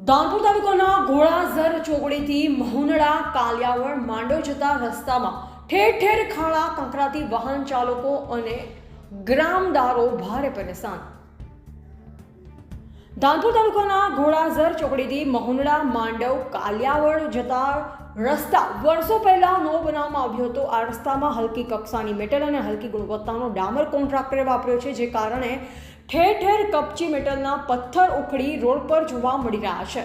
ધાનપુર તાલુકાના ઘોડાઝર ચોકડીથી મહુનડા કાલિયાવડ માંડવ જતા રસ્તામાં ઠેર ઠેર ખાડા કંકરાતી વાહન ચાલકો અને ગ્રામદારો ભારે પરેશાન। ધાનપુર તાલુકાના ઘોડાઝર ચોકડીથી મહુનડા માંડવ કાલિયાવડ જતા રસ્તા વર્ષો પહેલા નવો બનાવવામાં આવ્યો હતો। આ રસ્તામાં હલકી કક્ષાની મેટલ અને હલકી ગુણવત્તાનો ડામર કોન્ટ્રાક્ટરે વાપર્યો છે, જે કારણે ઠેર ઠેર કપચી મેટલના પથ્થર ઉખડી રોડ પર જોવા મળી રહ્યા છે।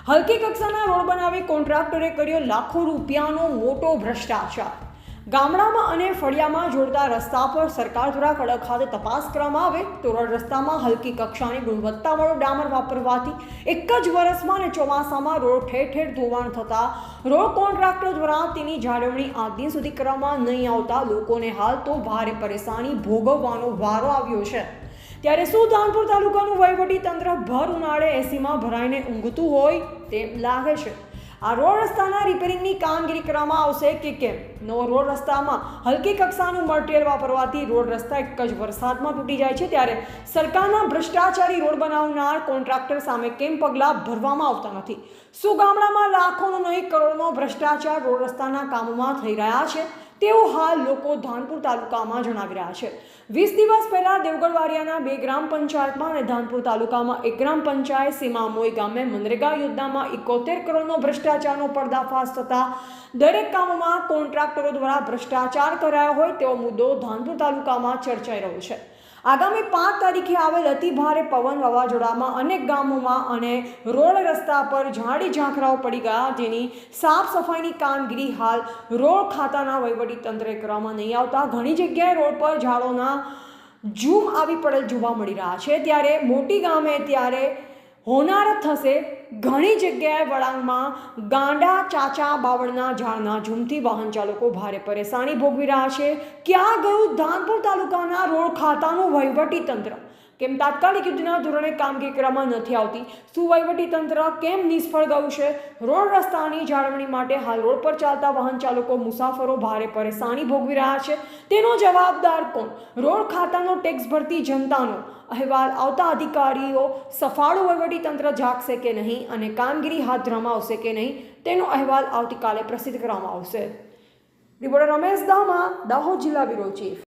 હલકી કક્ષાના રોડ બનાવી કોન્ટ્રાક્ટરે કર્યો લાખો રૂપિયાનો મોટો ભ્રષ્ટાચાર। ગામડામાં અને ફળિયામાં જોડતા રસ્તા પર સરકાર દ્વારા કડક હાથે તપાસ કરવામાં આવે તો રોડ રસ્તામાં હલકી કક્ષાની ગુણવત્તાવાળો ડામર વાપરવાથી એક જ વર્ષમાં અને ચોમાસામાં રોડ ઠેર ઠેર ધોવાણ થતા રોડ કોન્ટ્રાક્ટર દ્વારા તેની જાળવણી આજ દિન સુધી કરવામાં નહીં આવતા લોકોને હાલ તો ભારે પરેશાની ભોગવવાનો વારો આવ્યો છે। ત્યારે શું ધાનપુર તાલુકાનું વહીવટી તંત્ર ભર ઉનાળે એસીમાં ભરાઈને ઊંઘતું હોય તેમ લાગે છે। આ રોડ રસ્તાના રિપેરિંગની કામગીરી કરવામાં આવશે કે કેમ? નવો રોડ રસ્તામાં હલકી કક્ષાનું મટીરિયલ વાપરવાથી રોડ રસ્તા એક જ વરસાદમાં તૂટી જાય છે। ત્યારે સરકારના ભ્રષ્ટાચારી રોડ બનાવનાર કોન્ટ્રાક્ટર સામે કેમ પગલાં ભરવામાં આવતા નથી? શું ગામડામાં લાખોનો નહીં કરોડનો ભ્રષ્ટાચાર રોડ રસ્તાના કામોમાં થઈ રહ્યા છે? તેવું હાલ લોકો ધાનપુર તાલુકામાં જણાવી રહ્યા છે। 20 દિવસ પહેલા દેવગઢ વારિયાના 2 ગ્રામ પંચાયતમાં અને ધાનપુર તાલુકામાં 1 ગ્રામ પંચાયત સીમામોઈ ગામે મનરેગા યોજનામાં 71 કરોડનો ભ્રષ્ટાચારનો પર્દાફાશ થતા દરેક કામોમાં કોન્ટ્રાક્ટરો દ્વારા ભ્રષ્ટાચાર કરાયો હોય તેવો મુદ્દો ધાનપુર તાલુકામાં ચર્ચાઈ રહ્યો છે। આગામી 5 તારીખે આવેલ અતિ ભારે પવન વાવાઝોડામાં અનેક ગામોમાં અને રોડ રસ્તા પર ઝાડી ઝાંખરાઓ પડી ગયા, જેની સાફ સફાઈની કામગીરી હાલ રોડ ખાતાના વહીવટી તંત્રે કરવામાં નહીં આવતા ઘણી જગ્યાએ રોડ પર ઝાડોના ઝૂમ આવી પડેલ જોવા મળી રહ્યા છે। ત્યારે મોટી ગામે ત્યારે હોનારત થશે। ઘણી જગ્યાએ વળાંગમાં ગાંડા ચાચા બાવળના ઝાડના ઝૂમથી વાહન ચાલકો ભારે પરેશાની ભોગવી રહ્યા છે। ક્યાં ગયું ધાનપુર તાલુકાના રોડ ખાતાનું વહીવટી તંત્ર? કેમ તાત્કાલિક યુદ્ધના ધોરણે કામગીરી કરવામાં નથી આવતી? શું વહીવટી તંત્ર કેમ નિષ્ફળ ગયું છે? રોડ રસ્તાની જાળવણી માટે હાલ રોડ પર ચાલતા વાહન ચાલકો મુસાફરો ભારે પરેશાની ભોગવી રહ્યા છે। તેનો જવાબદાર કોણ? રોડ ખાતાનો ટેક્સ ભરતી જનતાનો અહેવાલ આવતા અધિકારીઓ સફાળું વહીવટી તંત્ર જાગશે કે નહીં અને કામગીરી હાથ ધરવામાં આવશે કે નહીં તેનો અહેવાલ આવતીકાલે પ્રસિદ્ધ કરવામાં આવશે। રિપોર્ટર રમેશ દામા, દાહોદ જિલ્લા બ્યુરો ચીફ।